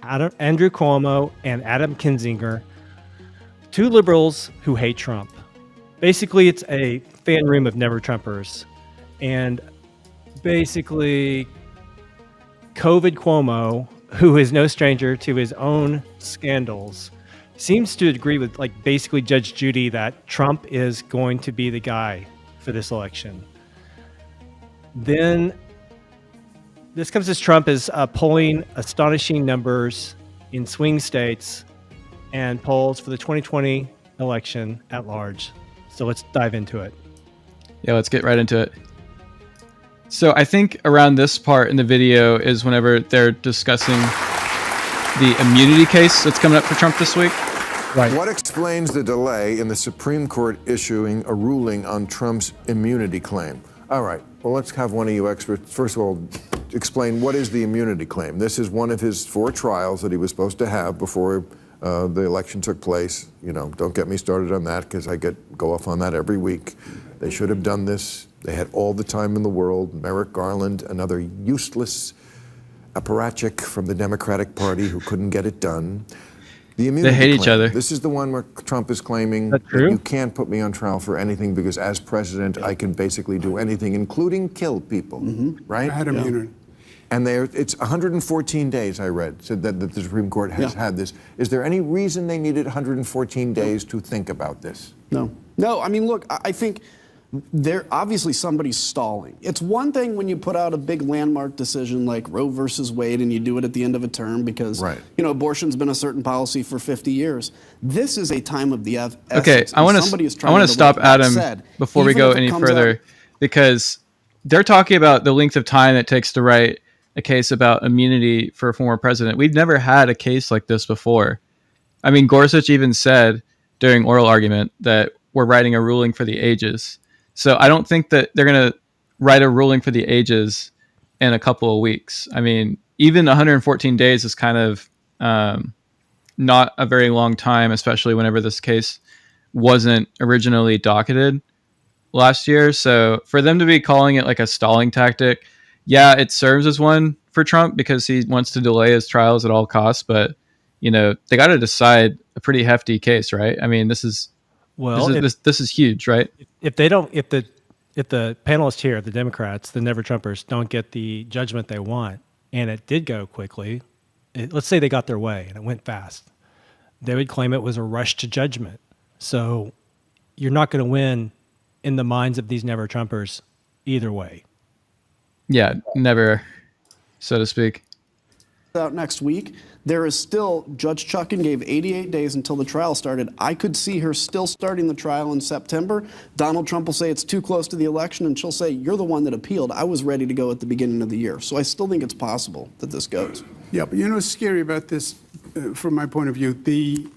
Andrew Cuomo and Adam Kinzinger, two liberals who hate Trump. Basically, it's a fan room of never Trumpers. And basically, COVID Cuomo, who is no stranger to his own scandals, seems to agree with basically Judge Judy that Trump is going to be the guy for this election. Then this comes as Trump is polling astonishing numbers in swing states and polls for the 2020 election at large. So let's dive into it. Yeah, let's get right into it. So I think around this part in the video is whenever they're discussing the immunity case that's coming up for Trump this week. Right. What explains the delay in the Supreme Court issuing a ruling on Trump's immunity claim? All right. Well, let's have one of you experts, first of all, explain what is the immunity claim. This is one of his 4 trials that he was supposed to have before the election took place. You know, don't get me started on that because I go off on that every week. They should have done this. They had all the time in the world. Merrick Garland, another useless apparatchik from the Democratic Party who couldn't get it done. The immunity They hate claim. each other. This is the one where Trump is claiming That's that true. you can't put me on trial for anything because as president, I can basically do anything, including kill people, right? I had immunity. And it's 114 days, I read, said that the Supreme Court has had this. Is there any reason they needed 114 days to think about this? No. I mean, look, I think obviously somebody's stalling. It's one thing when you put out a big landmark decision like Roe versus Wade and you do it at the end of a term because, abortion's been a certain policy for 50 years. This is a time of the essence. Okay, I want to stop Adam before we go any further because they're talking about the length of time it takes to write a case about immunity for a former president. We've never had a case like this before. I mean, Gorsuch even said during oral argument that we're writing a ruling for the ages. So I don't think that they're going to write a ruling for the ages in a couple of weeks. I mean, even 114 days is kind of not a very long time, especially whenever this case wasn't originally docketed last year. So for them to be calling it like a stalling tactic, yeah, it serves as one for Trump because he wants to delay his trials at all costs. But, they got to decide a pretty hefty case, right? I mean, this is huge, right? If the panelists here, the Democrats, the never Trumpers, don't get the judgment they want, and it did go quickly, let's say they got their way and it went fast, they would claim it was a rush to judgment. So you're not going to win in the minds of these never Trumpers either way. Yeah, never, so to speak. Out next week, there is still, Judge Chuckin gave 88 days until the trial started. I could see her still starting the trial in September. Donald Trump will say it's too close to the election, and she'll say, you're the one that appealed. I was ready to go at the beginning of the year. So I still think it's possible that this goes. Yeah, but what's scary about this, from my point of view, the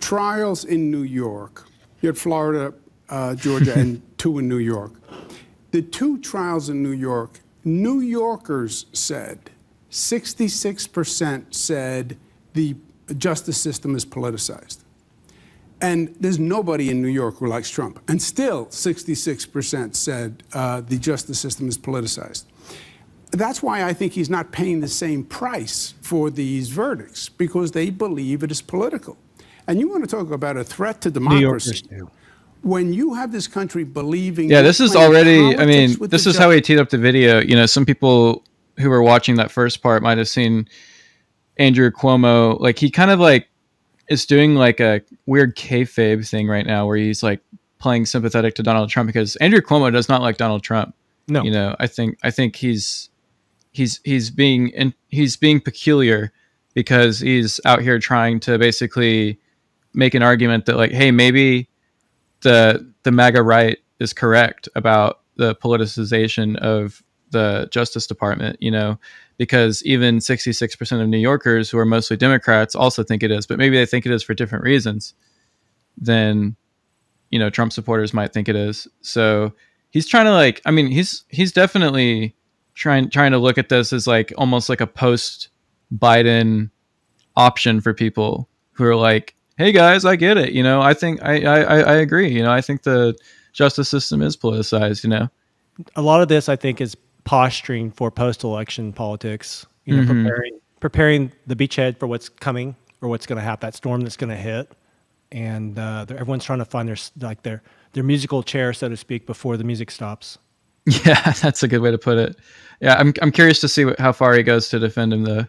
trials in New York, you had Florida, Georgia, and 2 in New York. The 2 trials in New York, New Yorkers said, 66% said the justice system is politicized. And there's nobody in New York who likes Trump. And still 66% said the justice system is politicized. That's why I think he's not paying the same price for these verdicts, because they believe it is political. And you want to talk about a threat to democracy. New Yorkers do. When you have this country believing... Yeah, this is already, I mean, this is how he teed up the video. Some people who were watching that first part might have seen Andrew Cuomo. Like, he kind of is doing like a weird kayfabe thing right now where he's like playing sympathetic to Donald Trump because Andrew Cuomo does not like Donald Trump. No. I think he's being peculiar because he's out here trying to basically make an argument that hey, maybe the MAGA right is correct about the politicization of the Justice Department, because even 66% of New Yorkers who are mostly Democrats also think it is, but maybe they think it is for different reasons than, Trump supporters might think it is. So he's trying to he's definitely trying to look at this as almost like a post Biden option for people who are like, hey guys, I get it. I think I agree. I think the justice system is politicized, A lot of this, I think, is posturing for post-election politics, preparing preparing the beachhead for what's coming or what's going to happen, that storm that's going to hit. And everyone's trying to find their musical chair, so to speak, before the music stops. Yeah, that's a good way to put it. Yeah, I'm curious to see how far he goes to defend him, though.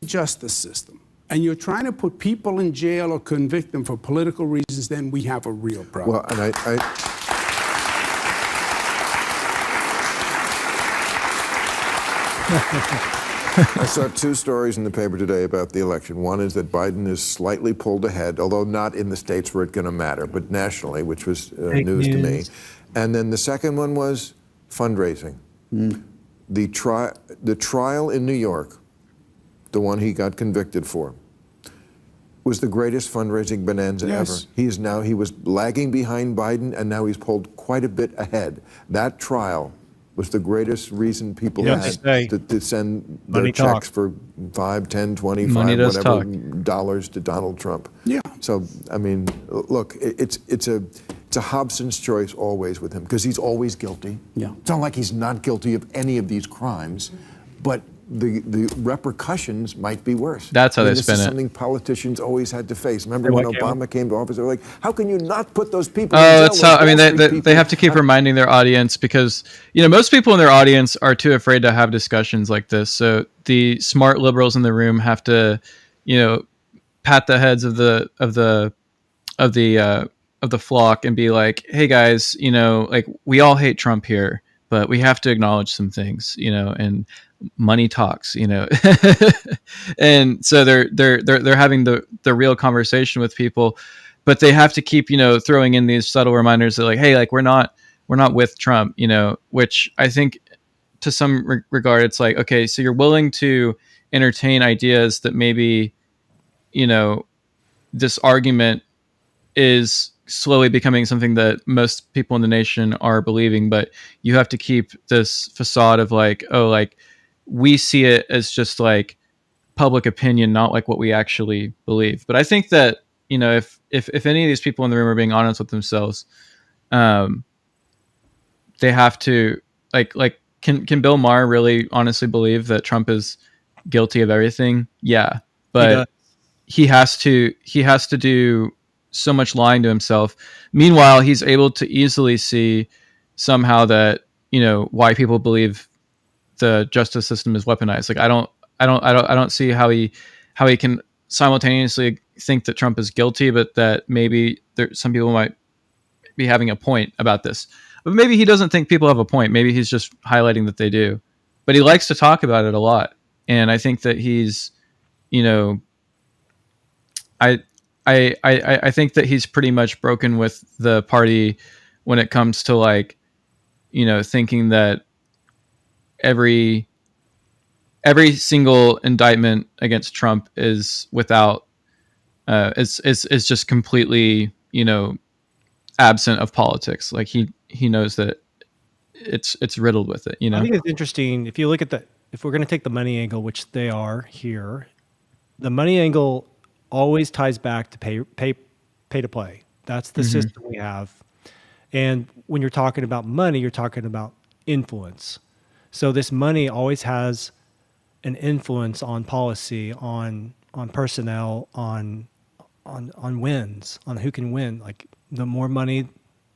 Justice system, and you're trying to put people in jail or convict them for political reasons, then we have a real problem. Well, and I saw two stories in the paper today about the election. One is that Biden is slightly pulled ahead, although not in the states where it's going to matter, but nationally, which was news to me. And then the second one was fundraising. The trial in New York, the one he got convicted for, was the greatest fundraising bonanza ever. He was lagging behind Biden, and now he's pulled quite a bit ahead. That trial was the greatest reason people had to send their checks for $5, $10, $25, dollars to Donald Trump. Yeah. So, I mean, look, it's a Hobson's choice always with him, because he's always guilty. Yeah. It's not like he's not guilty of any of these crimes, but the repercussions might be worse. That's how they spin it. This is something politicians always had to face. Remember when Obama came to office, they were like, how can you not put those people in jail? That's how, I mean, they have to keep reminding their audience, because, most people in their audience are too afraid to have discussions like this. So the smart liberals in the room have to, pat the heads of the flock and be like, hey guys, like, we all hate Trump here, but we have to acknowledge some things, and money talks, and so they're having the real conversation with people, but they have to keep, throwing in these subtle reminders that, like, hey, like, we're not with Trump, which I think to some regard, it's like, okay, so you're willing to entertain ideas that maybe, this argument is slowly becoming something that most people in the nation are believing, but you have to keep this facade of like, oh, like, we see it as just like public opinion, not like what we actually believe. But I think that, if any of these people in the room are being honest with themselves, they have to like, can Bill Maher really honestly believe that Trump is guilty of everything? Yeah. But he has to do so much lying to himself. Meanwhile, he's able to easily see somehow that, why people believe the justice system is weaponized. Like, I don't see how he can simultaneously think that Trump is guilty, but that maybe some people might be having a point about this. But maybe he doesn't think people have a point. Maybe he's just highlighting that they do. But he likes to talk about it a lot. And I think that he's, I think that he's pretty much broken with the party when it comes to, like, thinking that every single indictment against Trump is without is just completely, absent of politics. Like, he knows that it's riddled with it. I think it's interesting if you look at if we're going to take the money angle, which they are here, the money angle always ties back to pay to play. That's the system we have. And when you're talking about money, you're talking about influence. So this money always has an influence on policy, on personnel, on wins, on who can win. Like, the more money,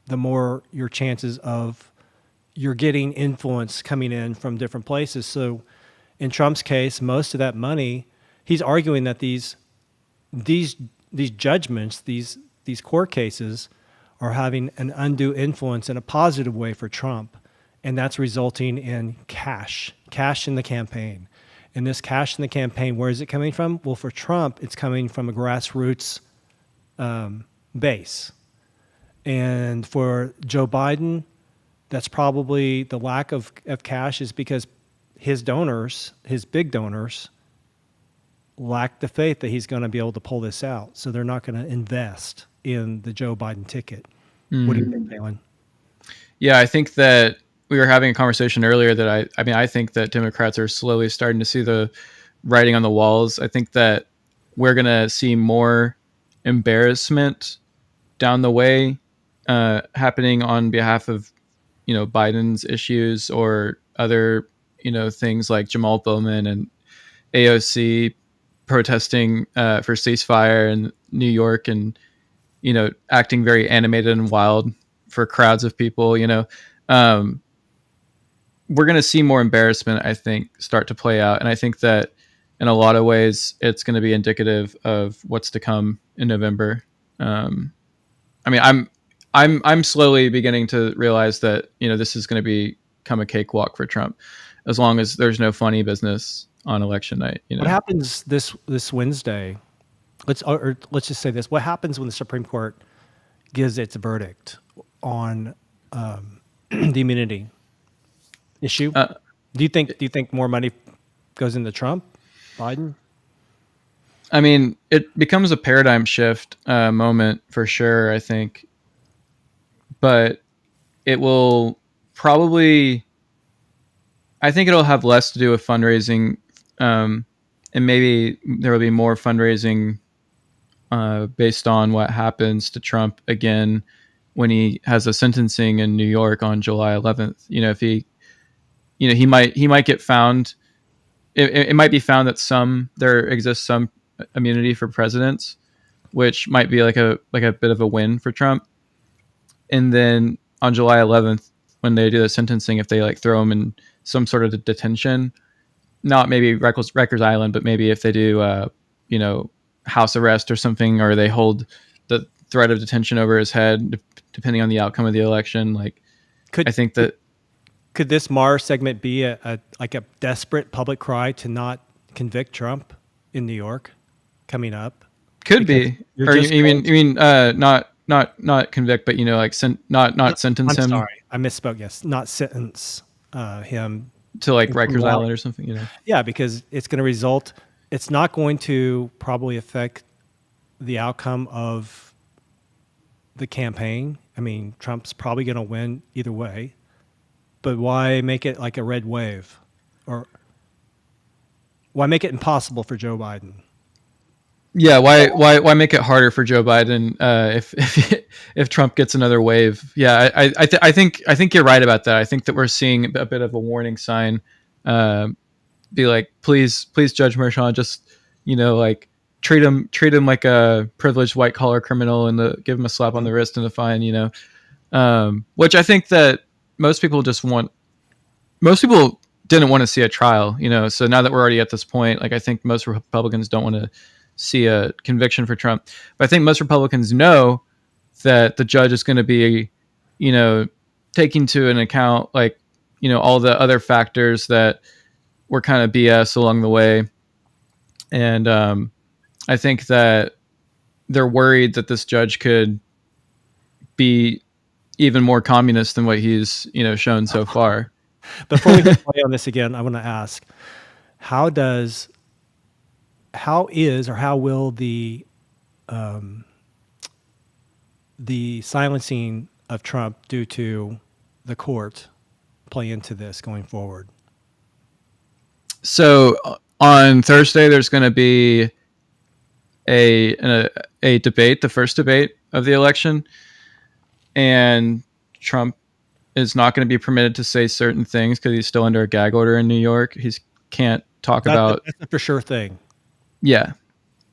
the more your chances of you're getting influence coming in from different places. So in Trump's case, most of that money, he's arguing that these judgments, these court cases, are having an undue influence in a positive way for Trump. And that's resulting in cash in the campaign. And this cash in the campaign, where is it coming from? Well, for Trump, it's coming from a grassroots base. And for Joe Biden, that's probably the lack of cash is because his donors, his big donors, lack the faith that he's going to be able to pull this out. So they're not going to invest in the Joe Biden ticket. What do you think, Palin? Yeah, I think that we were having a conversation earlier that I think that Democrats are slowly starting to see the writing on the walls. I think that we're going to see more embarrassment down the way happening on behalf of, Biden's issues or other, things like Jamal Bowman and AOC protesting for ceasefire in New York and, acting very animated and wild for crowds of people, we're going to see more embarrassment, I think, start to play out. And I think that in a lot of ways, it's going to be indicative of what's to come in November. I'm slowly beginning to realize that, this is going to become a cakewalk for Trump, as long as there's no funny business on election night. What happens this Wednesday? Let's just say this: what happens when the Supreme Court gives its verdict on the immunity issue? Do you think more money goes into Trump, Biden? I mean, it becomes a paradigm shift moment for sure, I think. But it will probably, I think it'll have less to do with fundraising, and maybe there will be more fundraising based on what happens to Trump again when he has a sentencing in New York on July 11th. If he, he might get found. It might be found that there exists some immunity for presidents, which might be like a bit of a win for Trump. And then on July 11th, when they do the sentencing, if they throw him in some sort of detention, not maybe Rikers Island, but maybe if they do, house arrest or something, or they hold the threat of detention over his head, depending on the outcome of the election. Could this Maher segment be a desperate public cry to not convict Trump in New York coming up? Could be. Or you mean not convict, but not sentence him. I'm sorry, I misspoke. Yes, not sentence him to Rikers Island or something. Yeah, because it's going to result. It's not going to probably affect the outcome of the campaign. I mean, Trump's probably going to win either way. But why make it like a red wave? Or why make it impossible for Joe Biden? Yeah, why make it harder for Joe Biden if Trump gets another wave? Yeah, I think you're right about that. I think that we're seeing a bit of a warning sign. Be like, please, Judge Merchan, just treat him like a privileged white collar criminal and give him a slap on the wrist and a fine. Which I think that most people didn't want to see a trial. So now that we're already at this point, I think most Republicans don't want to see a conviction for Trump. But I think most Republicans know that the judge is going to be, taking into an account all the other factors that were kind of BS along the way. And I think that they're worried that this judge could be even more communist than what he's, shown so far. Before we play on this again, I want to ask, how will the silencing of Trump due to the court play into this going forward? So on Thursday, there's going to be a debate, the first debate of the election, and Trump is not going to be permitted to say certain things because he's still under a gag order in New York. He can't talk about. That's a for sure thing. Yeah.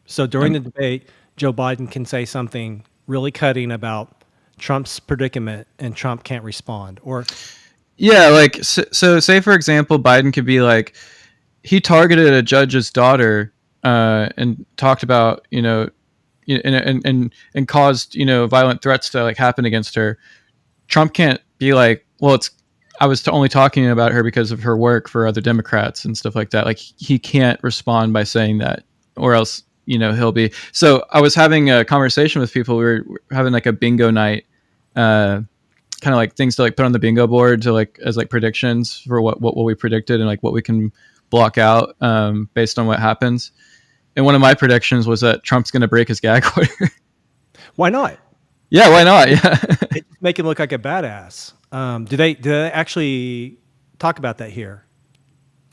So during the debate, Joe Biden can say something really cutting about Trump's predicament, and Trump can't respond. Or yeah, so say for example, Biden could be like, he targeted a judge's daughter and talked about and caused violent threats to happen against her. Trump can't be like, well, I was only talking about her because of her work for other Democrats and stuff like that. He can't respond by saying that, or else he'll be. So I was having a conversation with people. We were having a bingo night, kind of things to put on the bingo board to as predictions for what we predicted and what we can block out based on what happens. And one of my predictions was that Trump's going to break his gag order. Why not? Yeah, why not? Yeah, it make him look like a badass. Do they actually talk about that here?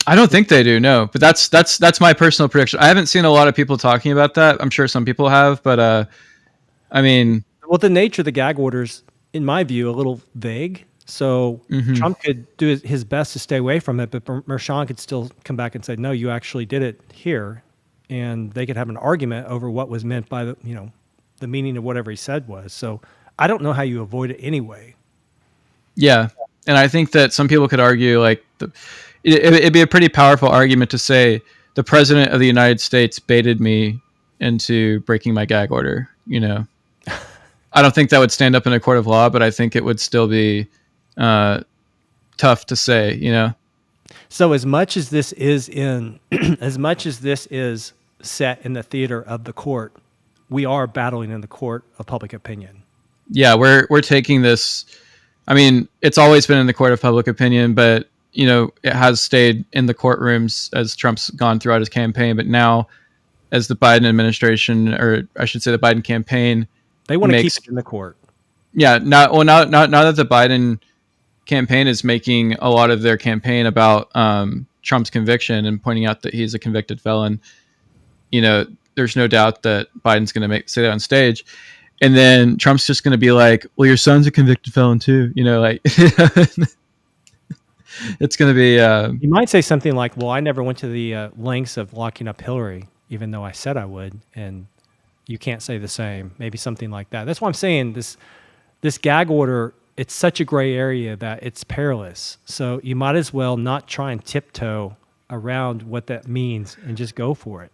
I don't think they do. No, but that's my personal prediction. I haven't seen a lot of people talking about that. I'm sure some people have, but I mean, well, the nature of the gag orders, in my view, a little vague. So Trump could do his best to stay away from it, but Merchan could still come back and say, no, you actually did it here. And they could have an argument over what was meant by the meaning of whatever he said was. So I don't know how you avoid it anyway. Yeah. And I think that some people could argue like it'd be a pretty powerful argument to say the president of the United States baited me into breaking my gag order. I don't think that would stand up in a court of law, but I think it would still be tough to say. So as much as this is set in the theater of the court, we are battling in the court of public opinion. Yeah, we're taking this. I mean, it's always been in the court of public opinion, but it has stayed in the courtrooms as Trump's gone throughout his campaign. But now, as the Biden administration, or I should say, the Biden campaign, they want to keep it in the court. Yeah, now that the Biden campaign is making a lot of their campaign about Trump's conviction and pointing out that he's a convicted felon, there's no doubt that Biden's going to say that on stage. And then Trump's just going to be like, well, your son's a convicted felon too. It's going to be... You might say something like, well, I never went to the lengths of locking up Hillary, even though I said I would. And you can't say the same. Maybe something like that. That's why I'm saying this gag order, it's such a gray area that it's perilous. So you might as well not try and tiptoe around what that means and just go for it.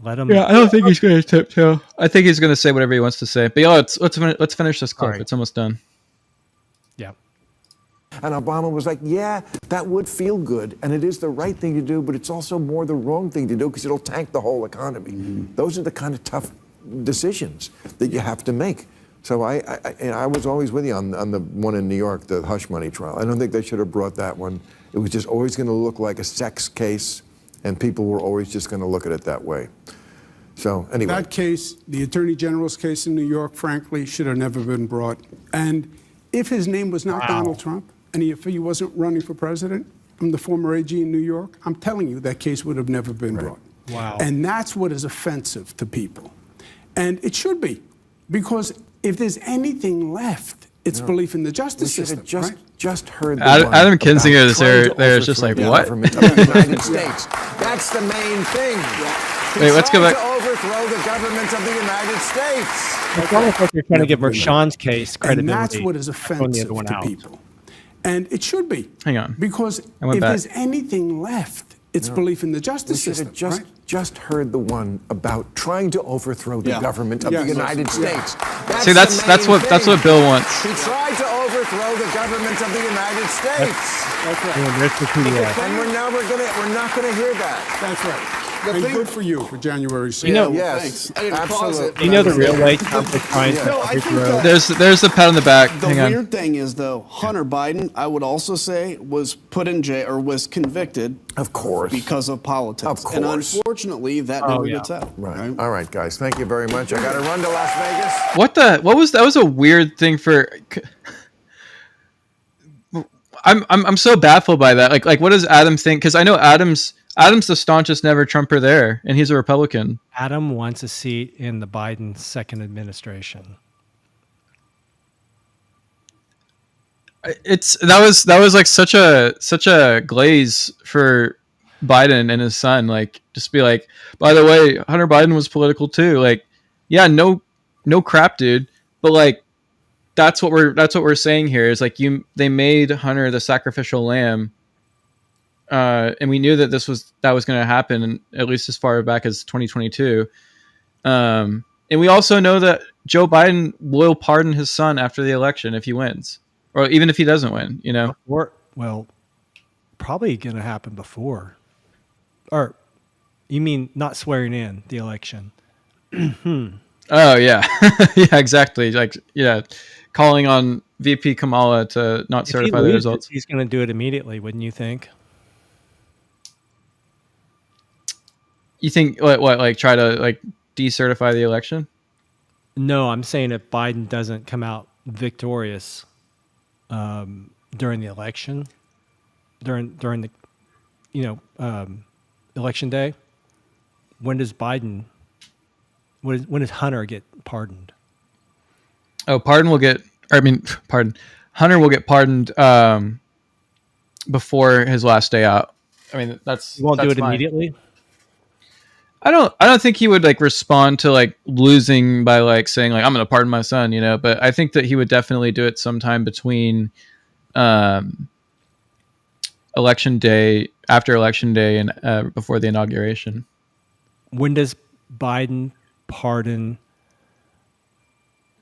Let him. Yeah, I don't think he's going to tiptoe. I think he's going to say whatever he wants to say. But let's finish this clip. Right. It's almost done. Yeah. And Obama was like, yeah, that would feel good, and it is the right thing to do, but it's also more the wrong thing to do because it'll tank the whole economy. Those are the kind of tough decisions that you have to make. So I was always with you on the one in New York, the hush money trial. I don't think they should have brought that one. It was just always going to look like a sex case, and people were always just going to look at it that way. So anyway. That case, the Attorney General's case in New York, frankly, should have never been brought. And if his name was not Donald Trump, and if he wasn't running for president, I'm the former AG in New York, I'm telling you that case would have never been brought. Wow. And that's what is offensive to people. And it should be, because if there's anything left, it's belief in the justice system. Just heard the Adam Kinzinger is there. It's just like, what? The United States. That's the main thing. Wait, let's go back. To overthrow the government of the United States. It's almost like you're trying to give Merchan's case credibility. And that's what is offensive to people. And it should be. Hang on. Because if there's anything left, it's belief in the justice system. Just heard the one about trying to overthrow the government of the United States. See, that's what Bill wants. He tried to overthrow the government of the United States. That's right. And we're not going to hear that. That's right. And good for you for January 6th. Yes, absolutely. You know the real way Trump is trying to overthrow. There's the pat on the back. The weird thing is, though, Hunter Biden, I would also say, was put in jail or was convicted, of course, because of politics. Of course. And unfortunately, that never gets out. Right. All right, guys. Thank you very much. I got to run to Las Vegas. What was that? Was a weird thing for. I'm so baffled by that. Like what does Adam think? Because I know Adam's the staunchest never Trumper there, and he's a Republican. Adam wants a seat in the Biden second administration. That was like such a glaze for Biden and his son. Like, just be like, by the way, Hunter Biden was political too. Like, yeah, no crap, dude. But like, that's what we're saying here is like they made Hunter the sacrificial lamb. And we knew that that was going to happen, at least as far back as 2022. And we also know that Joe Biden will pardon his son after the election if he wins, or even if he doesn't win. Well, probably going to happen before. Or, you mean not swearing in the election? Oh yeah, yeah, exactly. Like calling on VP Kamala to not certify the results. He's going to do it immediately, wouldn't you think? You think what like try to like decertify the election? No, I'm saying if Biden doesn't come out victorious during the election, during the election day, when does Hunter get pardoned? Oh, pardon. Hunter will get pardoned before his last day out. I mean, You won't do it fine. immediately. I don't think he would like respond to like losing by like saying like I'm going to pardon my son, but I think that he would definitely do it sometime between election day, after election day, and before the inauguration. When does Biden pardon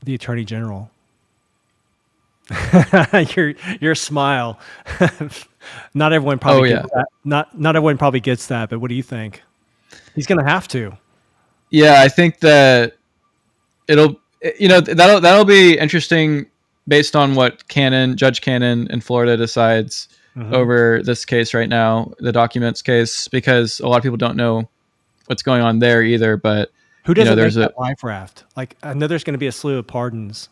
the Attorney General? your smile. Not everyone probably gets that. Not everyone probably gets that, but what do you think? He's going to have to. Yeah, I think that that'll be interesting based on what Judge Cannon in Florida decides over this case right now, the documents case, because a lot of people don't know what's going on there either. But who doesn't make that life raft? Like, I know there's going to be a slew of pardons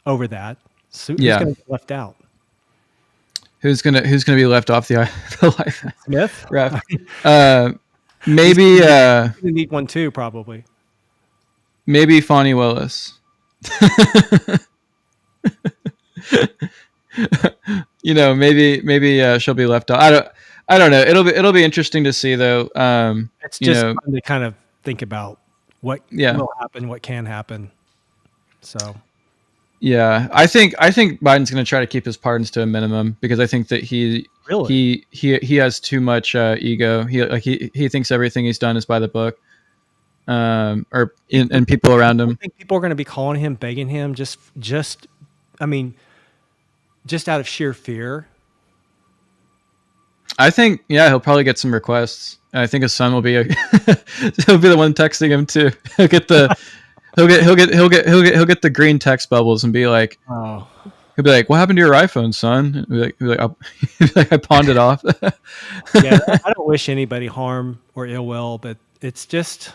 over that. So who's going to get left out? Who's gonna be left off the life Smith raft? Maybe you need one too, probably. Maybe Fonnie Willis. Maybe she'll be left out. I don't know. It'll be interesting to see though. It's just fun to kind of think about what will happen, what can happen. So yeah, I think Biden's going to try to keep his pardons to a minimum because I think that he has too much ego. He thinks everything he's done is by the book, and people around him. I think people are going to be calling him, begging him, just out of sheer fear. I think he'll probably get some requests. I think his son will be he'll be the one texting him too. He'll get the green text bubbles and be like, oh. He'll be like, "What happened to your iPhone, son?" He'll be like, "I pawned it off." Yeah, I don't wish anybody harm or ill will, but it's just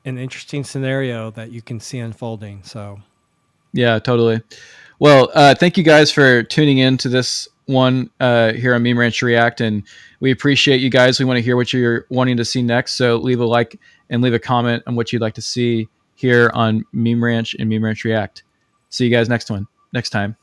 an interesting scenario that you can see unfolding. So, yeah, totally. Well, thank you guys for tuning in to this one here on Meme Ranch React, and we appreciate you guys. We want to hear what you're wanting to see next, so leave a like and leave a comment on what you'd like to see here on Meme Ranch and Meme Ranch React. See you guys next time.